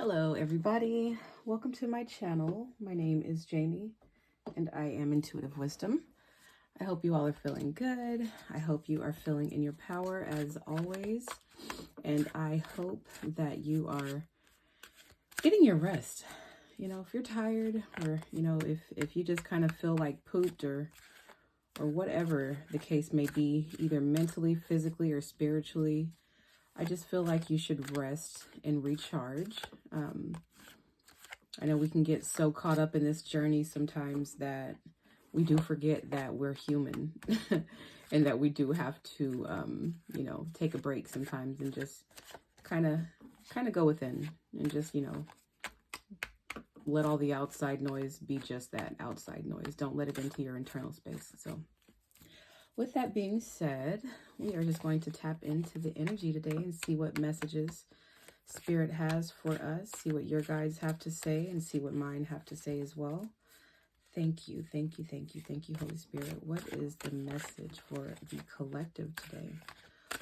Hello everybody, welcome to my channel. My name is Jamie and I am Intuitive Wisdom. I hope you all are feeling good. I hope you are feeling in your power as always. And I hope that you are getting your rest. You know, if you're tired or, if you just kind of feel like pooped or whatever the case may be, either mentally, physically, or spiritually, I just feel like you should rest and recharge. I know we can get so caught up in this journey sometimes that we do forget that we're human and that we do have to, take a break sometimes and just kind of go within and just, let all the outside noise be just that, outside noise. Don't let it into your internal space. So with that being said, we are just going to tap into the energy today and see what messages Spirit has for us, see what your guides have to say, and see what mine have to say as well. Thank you, thank you, thank you, thank you, Holy Spirit. What is the message for the collective today?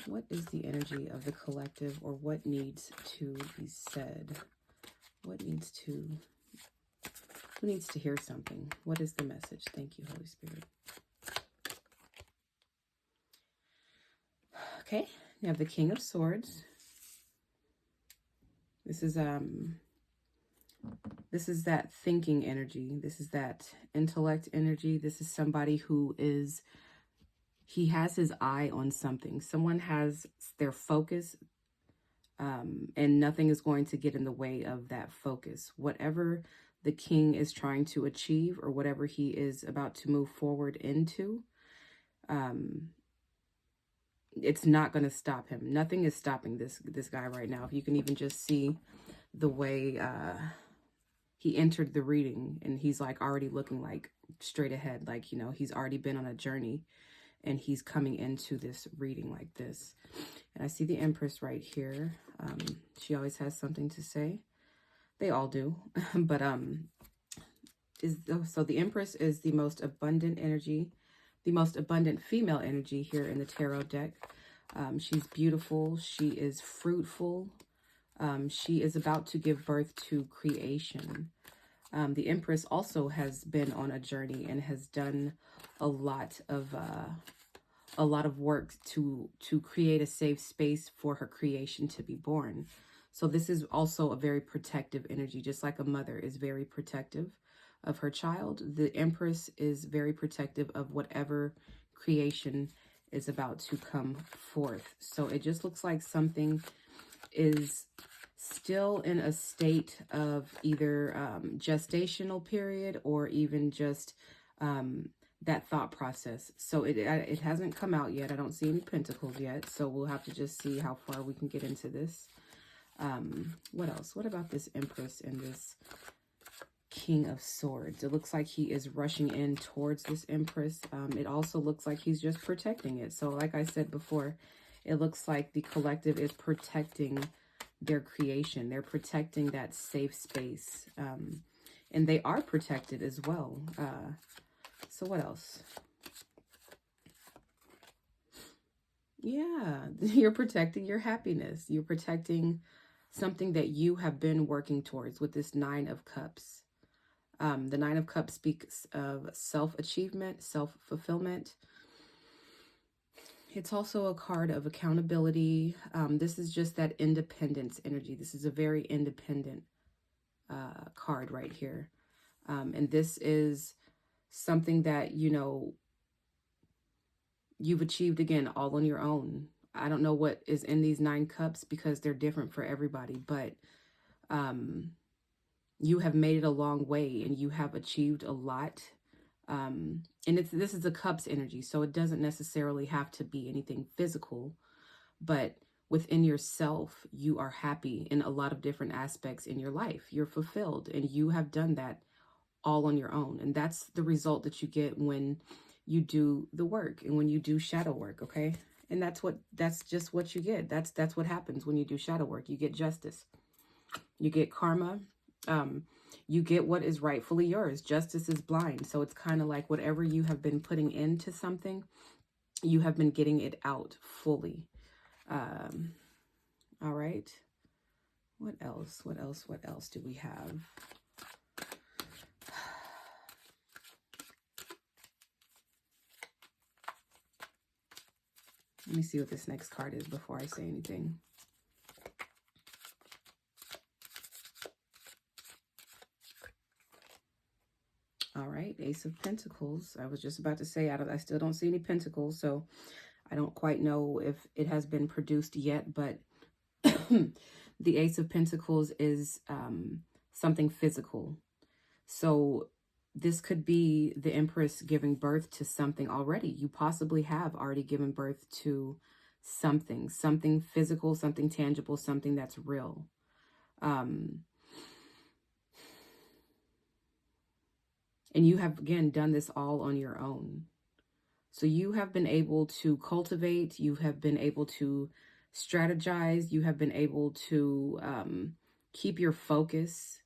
What is the energy of the collective, or what needs to be said? Who needs to hear something? What is the message? Thank you, Holy Spirit. Okay, you have the King of Swords. This is that thinking energy. This is that intellect energy. This is somebody who he has his eye on something. Someone has their focus, and nothing is going to get in the way of that focus. Whatever the king is trying to achieve, or whatever he is about to move forward into, it's not going to stop him. Nothing is stopping this guy right now. If you can even just see the way he entered the reading, and he's like already looking like straight ahead, like, he's already been on a journey and he's coming into this reading like this. And I see the Empress right here. She always has something to say. They all do. But so the Empress is the most abundant energy, the most abundant female energy here in the tarot deck. She's beautiful. She is fruitful. She is about to give birth to creation. The Empress also has been on a journey and has done a lot of work to create a safe space for her creation to be born. So this is also a very protective energy, just like a mother is very protective of her child. The Empress is very protective of whatever creation is about to come forth. So it just looks like something is still in a state of either gestational period, or even just that thought process. So it hasn't come out yet. I don't see any pentacles yet, so we'll have to just see how far we can get into this. What else? What about this Empress and this King of Swords? It looks like he is rushing in towards this Empress. It also looks like he's just protecting it. So like I said before, it looks like the collective is protecting their creation. They're protecting that safe space. And they are protected as well. So what else? Yeah, you're protecting your happiness. You're protecting something that you have been working towards with this Nine of Cups. The Nine of Cups speaks of self-achievement, self-fulfillment. It's also a card of accountability. This is just that independence energy. This is a very independent card right here. And this is something that, you've achieved, again, all on your own. I don't know what is in these 9 cups because they're different for everybody, but you have made it a long way and you have achieved a lot. And this is a cups energy, so it doesn't necessarily have to be anything physical, but within yourself, you are happy in a lot of different aspects in your life. You're fulfilled, and you have done that all on your own. And that's the result that you get when you do the work and when you do shadow work, okay? And that's just what you get. That's what happens when you do shadow work. You get justice. You get karma. You get what is rightfully yours. Justice is blind. So it's kind of like whatever you have been putting into something, you have been getting it out fully. All right. What else? What else? What else do we have? Let me see what this next card is before I say anything. All right, Ace of Pentacles. I was just about to say, I still don't see any pentacles, so I don't quite know if it has been produced yet, but the Ace of Pentacles is something physical. So this could be the Empress giving birth to something already. You possibly have already given birth to something physical, something tangible, something that's real. And you have, again, done this all on your own. So you have been able to cultivate, you have been able to strategize, you have been able to keep your focus.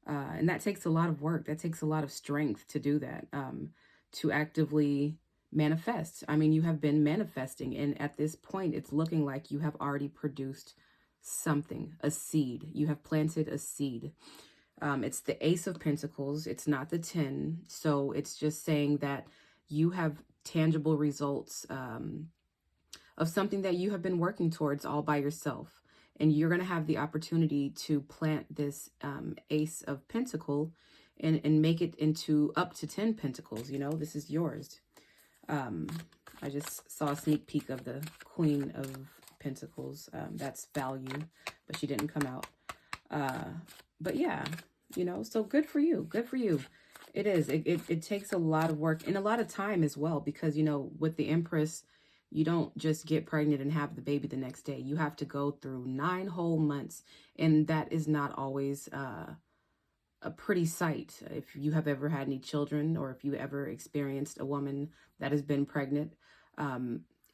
And that takes a lot of work. That takes a lot of strength to do that, to actively manifest. I mean, you have been manifesting, and at this point, it's looking like you have already produced something, a seed. You have planted a seed. It's the Ace of Pentacles. It's not the 10. So it's just saying that you have tangible results of something that you have been working towards all by yourself. And you're going to have the opportunity to plant this Ace of Pentacle and make it into up to 10 pentacles. You know, this is yours. I just saw a sneak peek of the Queen of Pentacles. That's value, but she didn't come out. But yeah, you know, so good for you. Good for you. It is. It takes a lot of work and a lot of time as well, because, you know, with the Empress, you don't just get pregnant and have the baby the next day. You have to go through 9 whole months. And that is not always a pretty sight. If you have ever had any children, or if you ever experienced a woman that has been pregnant,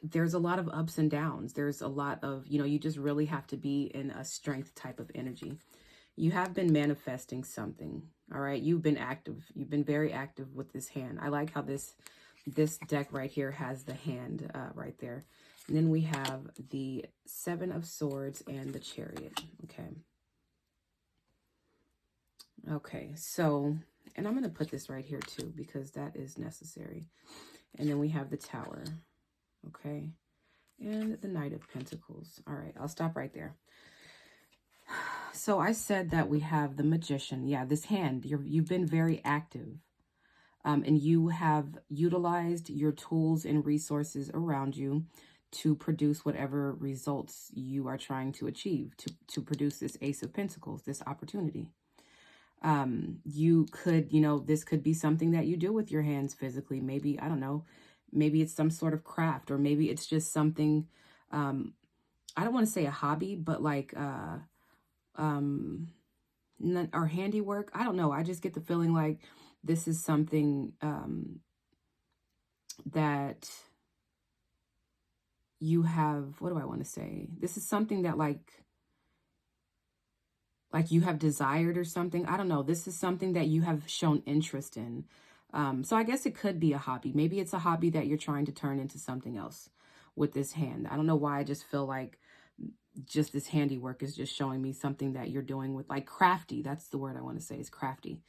there's a lot of ups and downs. There's a lot of, you know, you just really have to be in a strength type of energy. You have been manifesting something. All right. You've been active. You've been very active with this hand. I like how this deck right here has the hand right there. And then we have the 7 of Swords and the Chariot. Okay. Okay. So, and I'm going to put this right here too, because that is necessary. And then we have the Tower. Okay. And the Knight of Pentacles. All right. I'll stop right there. So I said that we have the Magician. Yeah, this hand, you've been very active. And you have utilized your tools and resources around you to produce whatever results you are trying to achieve, to produce this Ace of Pentacles, this opportunity. You could, you know, this could be something that you do with your hands physically. Maybe, I don't know, maybe it's some sort of craft, or maybe it's just something, I don't want to say a hobby, but like, or handiwork. I don't know. I just get the feeling like this is something that you have, what do I want to say? This is something that like you have desired or something. I don't know. This is something that you have shown interest in. So I guess it could be a hobby. Maybe it's a hobby that you're trying to turn into something else with this hand. I don't know why I just feel like just this handiwork is just showing me something that you're doing with like crafty. That's the word I want to say, is crafty.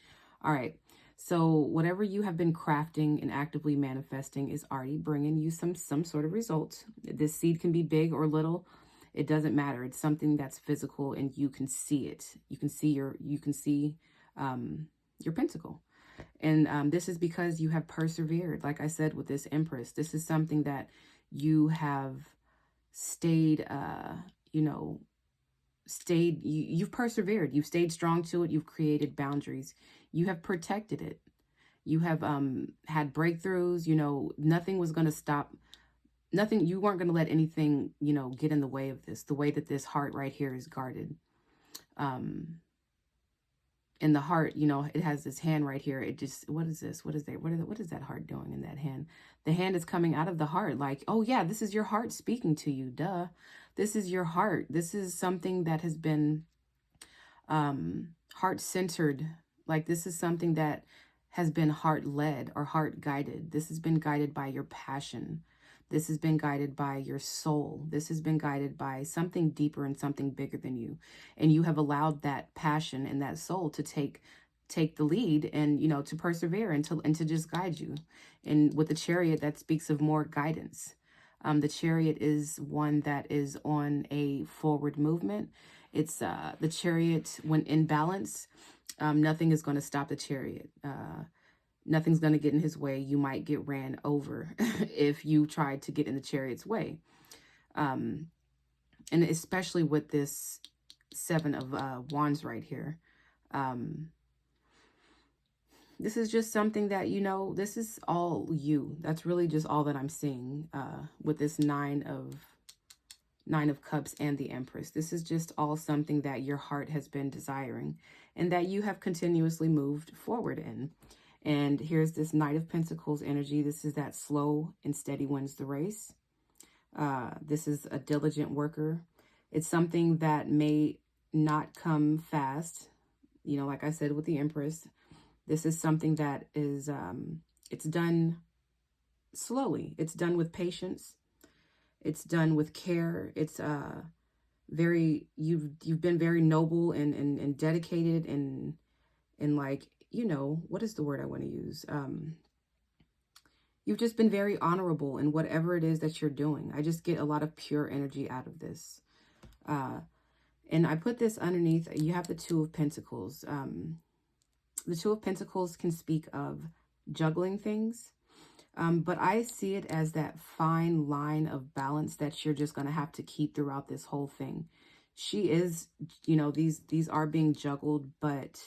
All right. So whatever you have been crafting and actively manifesting is already bringing you some sort of results. This seed can be big or little. It doesn't matter. It's something that's physical and you can see it. You can see your pentacle. And this is because you have persevered. Like I said, with this Empress, this is something that you have stayed, you've persevered. You've stayed strong to it. You've created boundaries. You have protected it. You have had breakthroughs. You know, nothing was going to stop. Nothing, you weren't going to let anything, you know, get in the way of this, the way that this heart right here is guarded. And the heart, you know, it has this hand right here. It just, what is this? What is that? What is that heart doing in that hand? The hand is coming out of the heart. Like, oh yeah, this is your heart speaking to you. Duh. This is your heart. This is something that has been heart-centered. Like, this is something that has been heart-led or heart-guided. This has been guided by your passion. This has been guided by your soul. This has been guided by something deeper and something bigger than you. And you have allowed that passion and that soul to take the lead, and, you know, to persevere and to just guide you. And with the Chariot, that speaks of more guidance. The Chariot is one that is on a forward movement. It's the Chariot, when in balance, nothing is going to stop the Chariot. Nothing's going to get in his way. You might get ran over if you try to get in the Chariot's way. And especially with this Seven of Wands right here. This is just something that, you know, this is all you. That's really just all that I'm seeing with this Nine of Cups and the Empress. This is just all something that your heart has been desiring and that you have continuously moved forward in. And here's this Knight of Pentacles energy. This is that slow and steady wins the race. This is a diligent worker. It's something that may not come fast. You know, like I said with the Empress, this is something that is, it's done slowly. It's done with patience. It's done with care. It's you've been very noble and dedicated and like, you know, what is the word I want to use? You've just been very honorable in whatever it is that you're doing. I just get a lot of pure energy out of this. And I put this underneath. You have the Two of Pentacles. The Two of Pentacles can speak of juggling things. But I see it as that fine line of balance that you're just going to have to keep throughout this whole thing. She is, you know, these are being juggled, but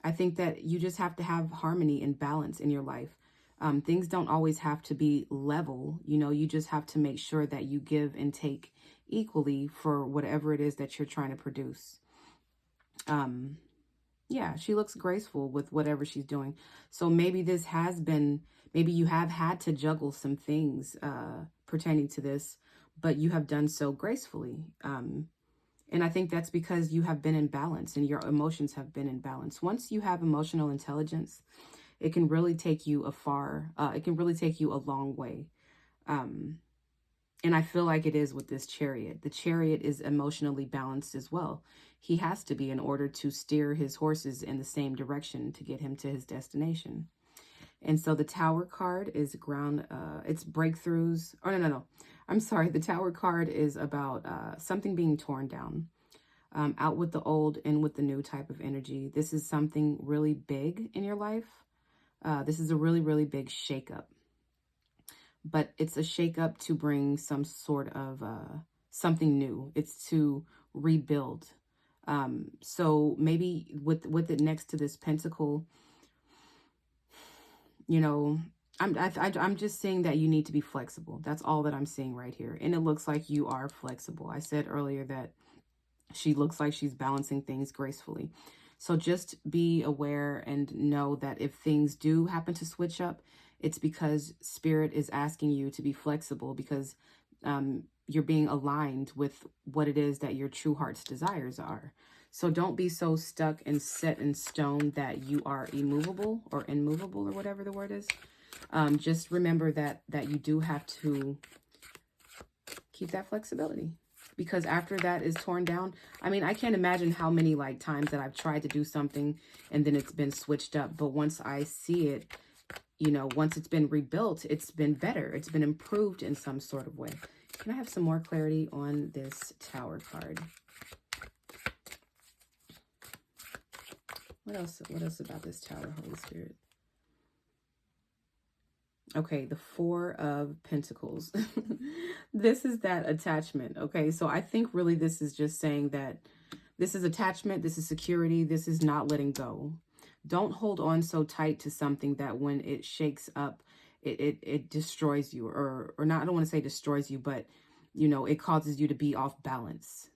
I think that you just have to have harmony and balance in your life. Things don't always have to be level. You know, you just have to make sure that you give and take equally for whatever it is that you're trying to produce. Yeah, she looks graceful with whatever she's doing. So maybe this has been, maybe you have had to juggle some things pertaining to this, but you have done so gracefully. And I think that's because you have been in balance and your emotions have been in balance. Once you have emotional intelligence, it can really take you it can really take you a long way. And I feel like it is with this Chariot. The Chariot is emotionally balanced as well. He has to be in order to steer his horses in the same direction to get him to his destination. And so the Tower card is it's breakthroughs. Oh, no. I'm sorry. The Tower card is about something being torn down. Out with the old, in with the new type of energy. This is something really big in your life. This is a really, really big shakeup. But it's a shakeup to bring some sort of something new. It's to rebuild. So maybe with it next to this Pentacle, you know, I'm just saying that you need to be flexible. That's all that I'm seeing right here. And it looks like you are flexible. I said earlier that she looks like she's balancing things gracefully. So just be aware and know that if things do happen to switch up, it's because Spirit is asking you to be flexible, because you're being aligned with what it is that your true heart's desires are. So don't be so stuck and set in stone that you are immovable or immovable or whatever the word is. Just remember that you do have to keep that flexibility. Because after that is torn down, I mean, I can't imagine how many like times that I've tried to do something and then it's been switched up. But once I see it, you know, once it's been rebuilt, it's been better. It's been improved in some sort of way. Can I have some more clarity on this Tower card? What else about this Tower, Holy Spirit? Okay, the Four of Pentacles. This is that attachment. Okay, so I think really this is just saying that this is attachment, this is security, this is not letting go. Don't hold on so tight to something that when it shakes up, it destroys you, or not, I don't want to say destroys you, but, you know, it causes you to be off balance.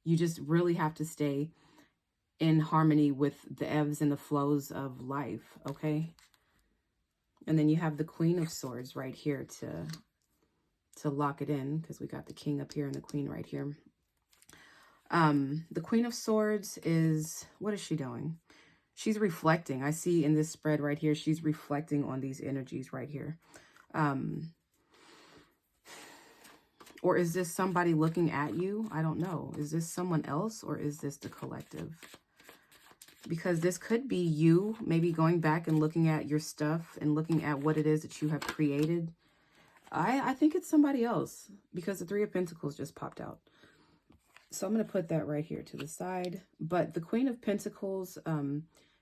You just really have to stay in harmony with the ebbs and the flows of life, okay? And then you have the Queen of Swords right here to lock it in, because we got the King up here and the Queen right here. The Queen of Swords is, what is she doing? She's reflecting. I see in this spread right here, she's reflecting on these energies right here. Or is this somebody looking at you? I don't know. Is this someone else or is this the collective? Because this could be you maybe going back and looking at your stuff and looking at what it is that you have created. I think it's somebody else because the Three of Pentacles just popped out. So I'm going to put that right here to the side. But the Queen of Pentacles,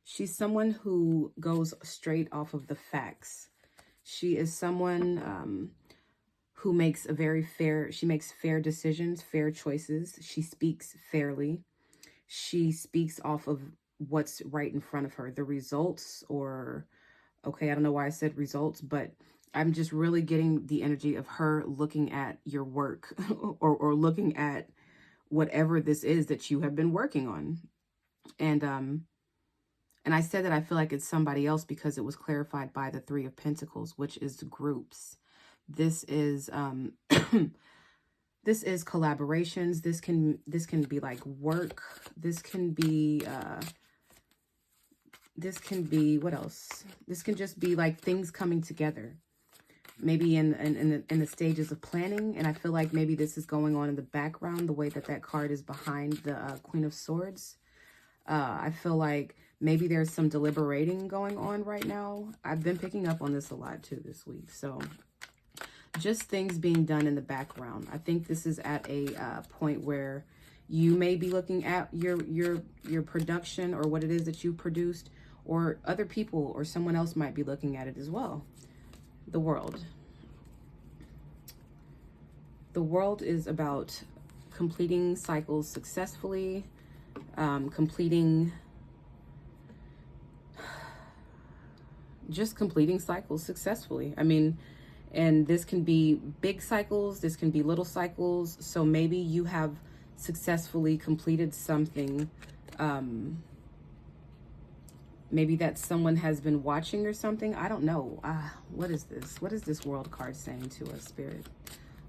she's someone who goes straight off of the facts. She is someone who makes she makes fair decisions, fair choices. She speaks fairly. She speaks off of what's right in front of her. The results okay, I don't know why I said results, but I'm just really getting the energy of her looking at your work or looking at whatever this is that you have been working on. And I said that I feel like it's somebody else because it was clarified by the Three of Pentacles, which is groups. This is this is collaborations. This can be like work. This can be what else? This can just be like things coming together. Maybe in the stages of planning. And I feel like maybe this is going on in the background, the way that card is behind the Queen of Swords. I feel like maybe there's some deliberating going on right now. I've been picking up on this a lot too this week. So just things being done in the background. I think this is at a point where you may be looking at your production or what it is that you produced, or other people or someone else might be looking at it as well. The World. The World is about completing cycles successfully, completing cycles successfully. I mean, and this can be big cycles, this can be little cycles. So maybe you have successfully completed something. Maybe that someone has been watching or something. I don't know. What is this? What is this World card saying to us, Spirit?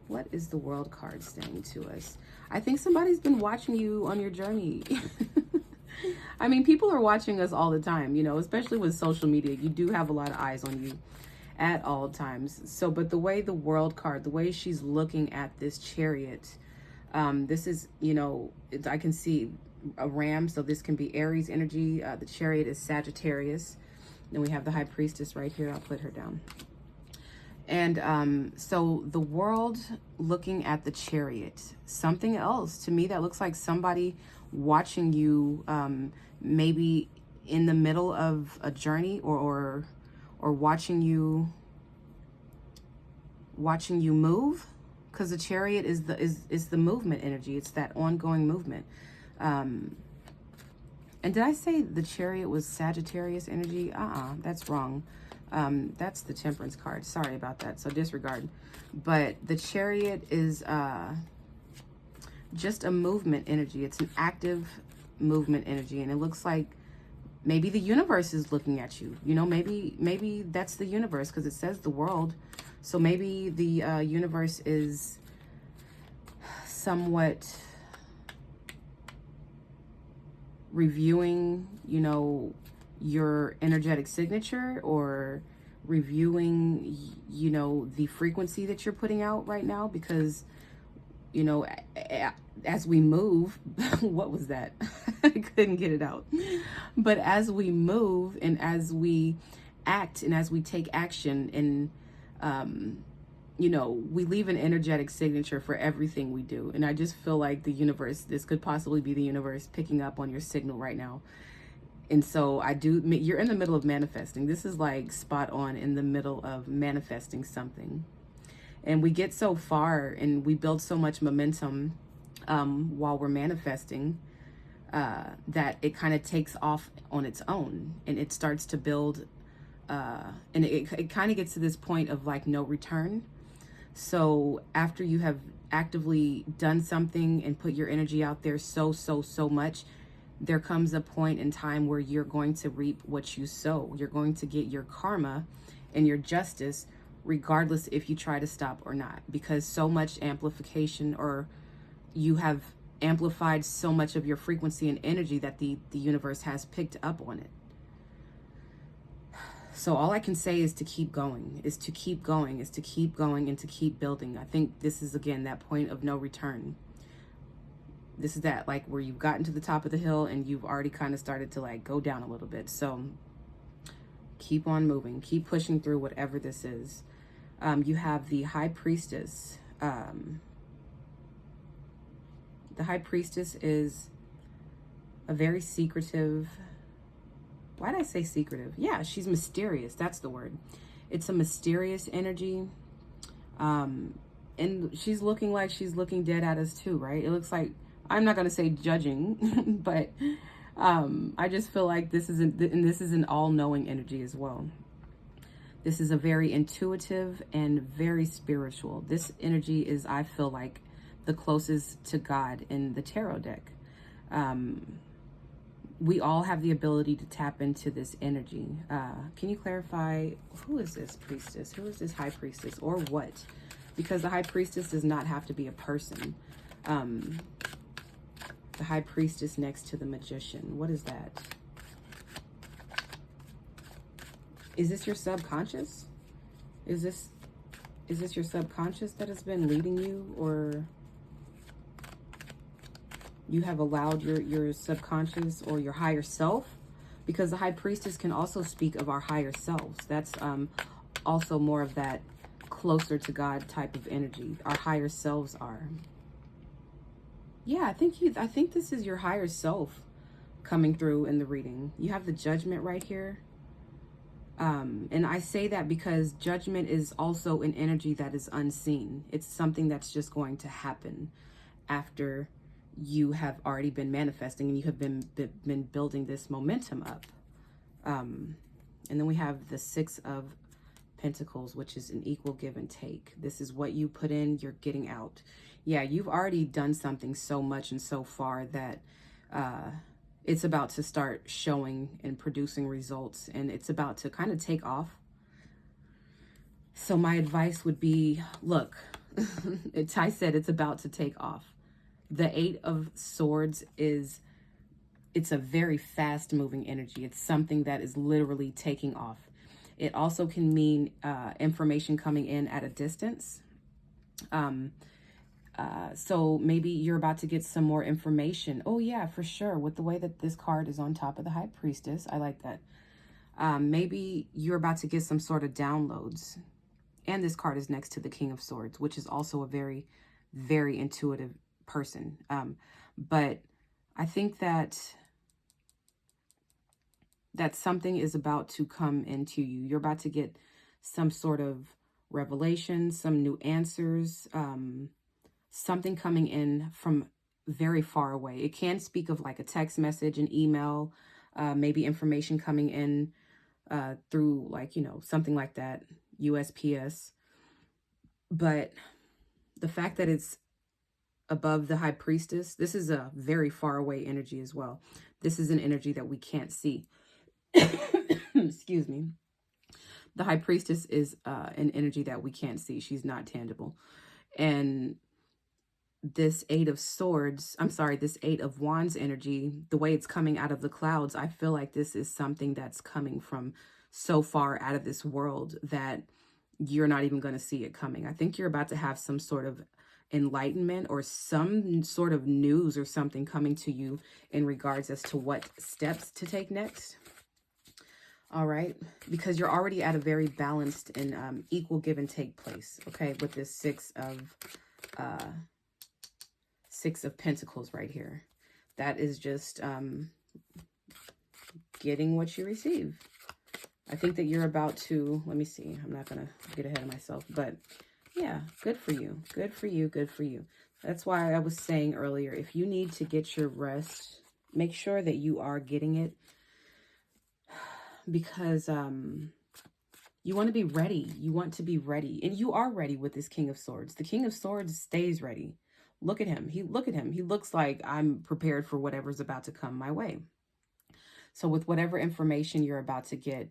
What is the World card saying to us? I think somebody's been watching you on your journey. I mean, people are watching us all the time, you know, especially with social media. You do have a lot of eyes on you at all times. So, but the way the World card, the way she's looking at this Chariot, this is, you know, I can see a ram, so this can be Aries energy. The Chariot is Sagittarius. Then we have the High Priestess right here. I'll put her down. And so the World looking at the Chariot, something else to me that looks like somebody watching you, maybe in the middle of a journey, or watching you move, because the Chariot is the movement energy. It's that ongoing movement. And did I say the Chariot was Sagittarius energy? That's wrong. That's the Temperance card. Sorry about that. So disregard. But the Chariot is just a movement energy. It's an active movement energy. And it looks like maybe the universe is looking at you. You know, maybe that's the universe, because it says the World. So maybe the universe is somewhat reviewing, you know, your energetic signature, or reviewing, you know, the frequency that you're putting out right now. Because, you know, as we move, what was that? I couldn't get it out. But as we move and as we act and as we take action, and you know, we leave an energetic signature for everything we do. And I just feel like the universe, this could possibly be the universe picking up on your signal right now. And so you're in the middle of manifesting. This is like spot on in the middle of manifesting something. And we get so far and we build so much momentum while we're manifesting, that it kind of takes off on its own, and it starts to build, and it kind of gets to this point of like no return. So after you have actively done something and put your energy out there so much, there comes a point in time where you're going to reap what you sow. You're going to get your karma and your justice, regardless if you try to stop or not, because so much amplification, or you have amplified so much of your frequency and energy that the universe has picked up on it. So all I can say is to keep going, is to keep going, is to keep going, and to keep building. I think this is, again, that point of no return. This is that, like, where you've gotten to the top of the hill and you've already kind of started to, like, go down a little bit. So keep on moving, keep pushing through whatever this is. You have the High Priestess. The High Priestess is a very secretive, why did I say secretive? Yeah, she's mysterious. That's the word. It's a mysterious energy. And she's looking like she's looking dead at us too, right? It looks like, I'm not going to say judging, but I just feel like this is an all-knowing energy as well. This is a very intuitive and very spiritual. This energy is, I feel like, the closest to God in the tarot deck. We all have the ability to tap into this energy. Can you clarify, who is this priestess? Who is this high priestess, or what? Because the high priestess does not have to be a person. The high priestess next to the magician. What is that? Is this your subconscious? Is this your subconscious that has been leading you, or you have allowed your subconscious or your higher self? Because the high priestess can also speak of our higher selves. That's also more of that closer to God type of energy. Our higher selves are. Yeah, I think this is your higher self coming through in the reading. You have the Judgment right here. And I say that because Judgment is also an energy that is unseen. It's something that's just going to happen after you have already been manifesting and you have been building this momentum up. And then we have the Six of Pentacles, which is an equal give and take. This is what you put in, you're getting out. Yeah, you've already done something so much and so far that it's about to start showing and producing results, and it's about to kind of take off. So my advice would be, look, Ty said it's about to take off. The Eight of Swords it's a very fast moving energy. It's something that is literally taking off. It also can mean information coming in at a distance. So maybe you're about to get some more information. Oh yeah, for sure. With the way that this card is on top of the High Priestess, I like that. Maybe you're about to get some sort of downloads. And this card is next to the King of Swords, which is also a very, very intuitive person. But I think that something is about to come into you. You're about to get some sort of revelation, some new answers, something coming in from very far away. It can speak of like a text message, an email, maybe information coming in through, like, you know, something like that, USPS. But the fact that it's above the High Priestess, this is a very far away energy as well. This is an energy that we can't see. Excuse me. The High Priestess is an energy that we can't see. She's not tangible. And this Eight of Swords, this Eight of Wands energy, the way it's coming out of the clouds, I feel like this is something that's coming from so far out of this world that you're not even going to see it coming. I think you're about to have some sort of enlightenment or some sort of news or something coming to you in regards as to what steps to take next. All right, because you're already at a very balanced and equal give and take place, okay, with this Six of Pentacles right here. That is just getting what you receive. I think that you're about to, let me see, I'm not going to get ahead of myself, but yeah, good for you. Good for you. Good for you. That's why I was saying earlier, if you need to get your rest, make sure that you are getting it, because you want to be ready. You want to be ready, and you are ready with this King of Swords. The King of Swords stays ready. Look at him. He looks like I'm prepared for whatever's about to come my way. So with whatever information you're about to get,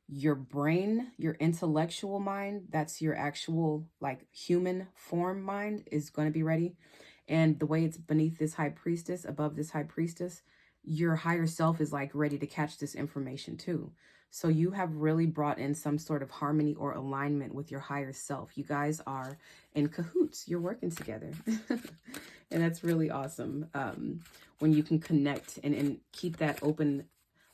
your brain, your intellectual mind, that's your actual like human form mind, is going to be ready. And the way it's beneath this High Priestess, above this High Priestess, your higher self is like ready to catch this information too. So you have really brought in some sort of harmony or alignment with your higher self. You guys are in cahoots. You're working together. And that's really awesome. When you can connect and keep that open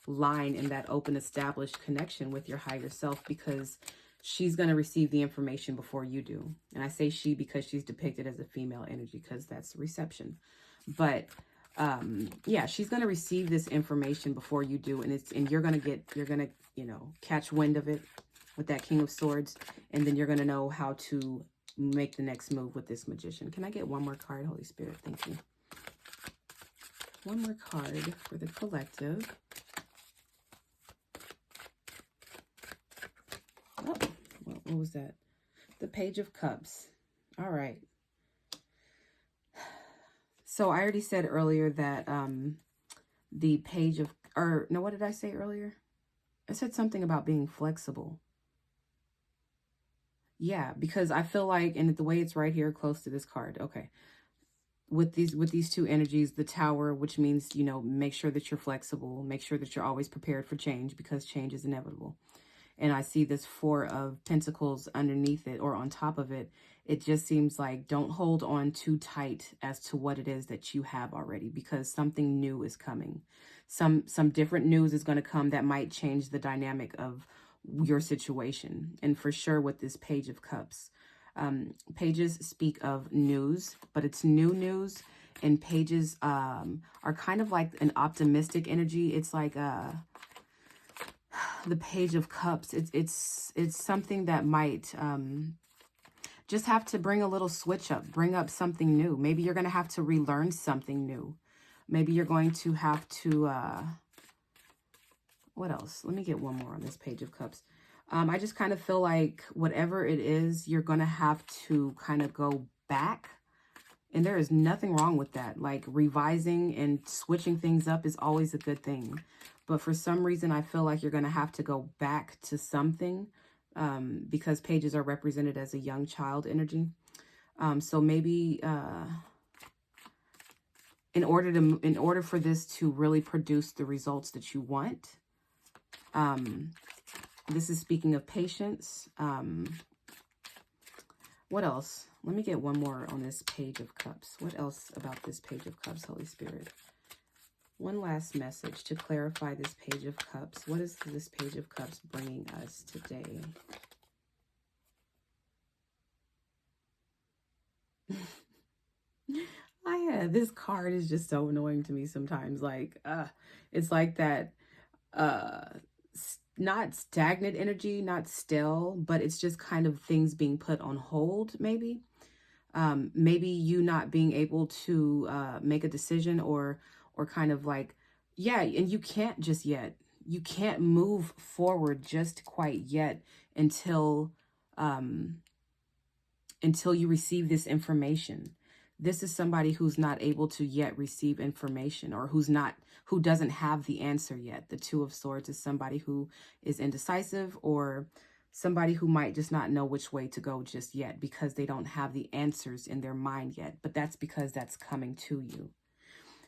line and that open established connection with your higher self, because she's going to receive the information before you do. And I say she because she's depicted as a female energy, because that's reception. But yeah, she's going to receive this information before you do, and you're going to you know, catch wind of it with that King of Swords, and then you're going to know how to make the next move with this Magician. Can I get one more card, Holy Spirit? Thank you. One more card for the collective. Oh, what was that? The Page of Cups. All right. So I already said earlier that the Page of, or no, what did I say earlier? I said something about being flexible. Yeah, because I feel like, and the way it's right here close to this card. Okay. With these two energies, the Tower, which means, you know, make sure that you're flexible, make sure that you're always prepared for change, because change is inevitable. And I see this Four of Pentacles underneath it, or on top of it. It just seems like don't hold on too tight as to what it is that you have already, because something new is coming. Some different news is going to come that might change the dynamic of your situation. And for sure with this Page of Cups, pages speak of news, but it's new news. And pages are kind of like an optimistic energy. It's like the Page of Cups. It's something that might just have to bring a little switch up, bring up something new. Maybe you're going to have to relearn something new. Maybe you're going to have to, what else? Let me get one more on this Page of Cups. I just kind of feel like whatever it is, you're going to have to kind of go back. And there is nothing wrong with that. Like revising and switching things up is always a good thing. But for some reason, I feel like you're going to have to go back to something because pages are represented as a young child energy. So maybe in order for this to really produce the results that you want, this is speaking of patience. What else? Let me get one more on this Page of Cups. What else about this Page of Cups, Holy Spirit? One last message to clarify this Page of Cups. What is this Page of Cups bringing us today? This card is just so annoying to me sometimes. Like, it's like that, not stagnant energy, not still, but it's just kind of things being put on hold, maybe. Maybe you not being able to make a decision, or kind of like, yeah, and you can't just yet. You can't move forward just quite yet until you receive this information. This is somebody who's not able to yet receive information, or who doesn't have the answer yet. The Two of Swords is somebody who is indecisive, or somebody who might just not know which way to go just yet because they don't have the answers in their mind yet. But that's because that's coming to you.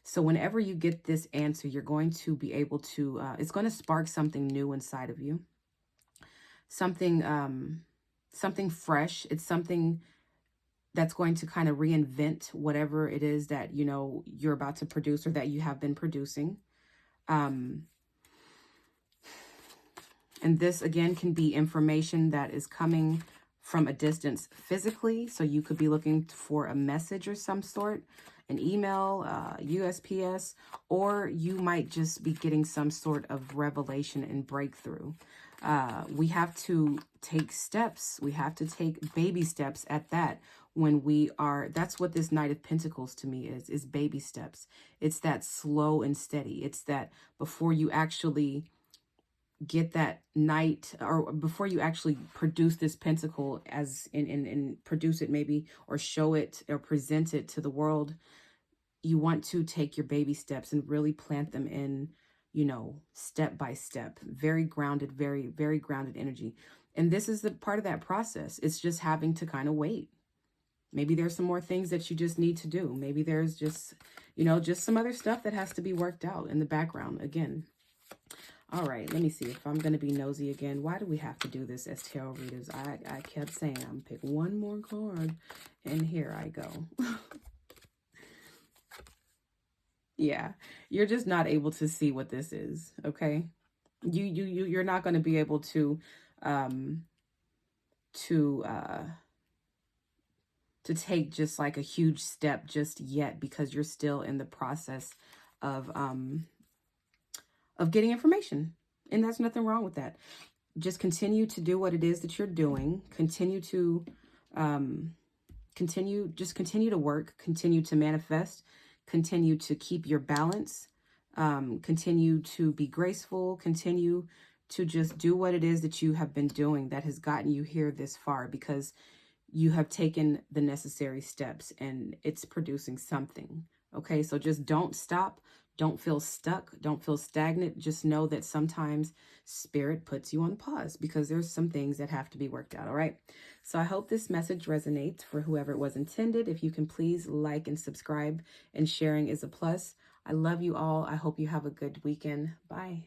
So whenever you get this answer, you're going to be able to, it's going to spark something new inside of you. Something fresh. It's something that's going to kind of reinvent whatever it is that, you know, you're about to produce, or that you have been producing. And this, again, can be information that is coming from a distance physically. So you could be looking for a message or some sort, an email, USPS, or you might just be getting some sort of revelation and breakthrough. We have to take steps. We have to take baby steps at that. When we are, that's what this Knight of Pentacles to me is baby steps. It's that slow and steady. It's that before you actually get that knight, or before you actually produce this pentacle as in produce it maybe, or show it or present it to the world, you want to take your baby steps and really plant them in, you know, step by step. Very grounded, very, very grounded energy. And this is the part of that process. It's just having to kind of wait. Maybe there's some more things that you just need to do. Maybe there's just, just some other stuff that has to be worked out in the background again. All right, let me see if I'm going to be nosy again. Why do we have to do this as tarot readers? I kept saying I'm going to pick one more card, and here I go. Yeah, you're just not able to see what this is, okay? You're not going to be able to take just like a huge step just yet, because you're still in the process of getting information, and there's nothing wrong with that. Just continue to do what it is that you're doing. Continue to continue to work, continue to manifest, continue to keep your balance, continue to be graceful, continue to just do what it is that you have been doing that has gotten you here this far, because you have taken the necessary steps and it's producing something. Okay, so just don't stop. Don't feel stuck. Don't feel stagnant. Just know that sometimes spirit puts you on pause because there's some things that have to be worked out. All right. So I hope this message resonates for whoever it was intended. If you can please like and subscribe, and sharing is a plus. I love you all. I hope you have a good weekend. Bye.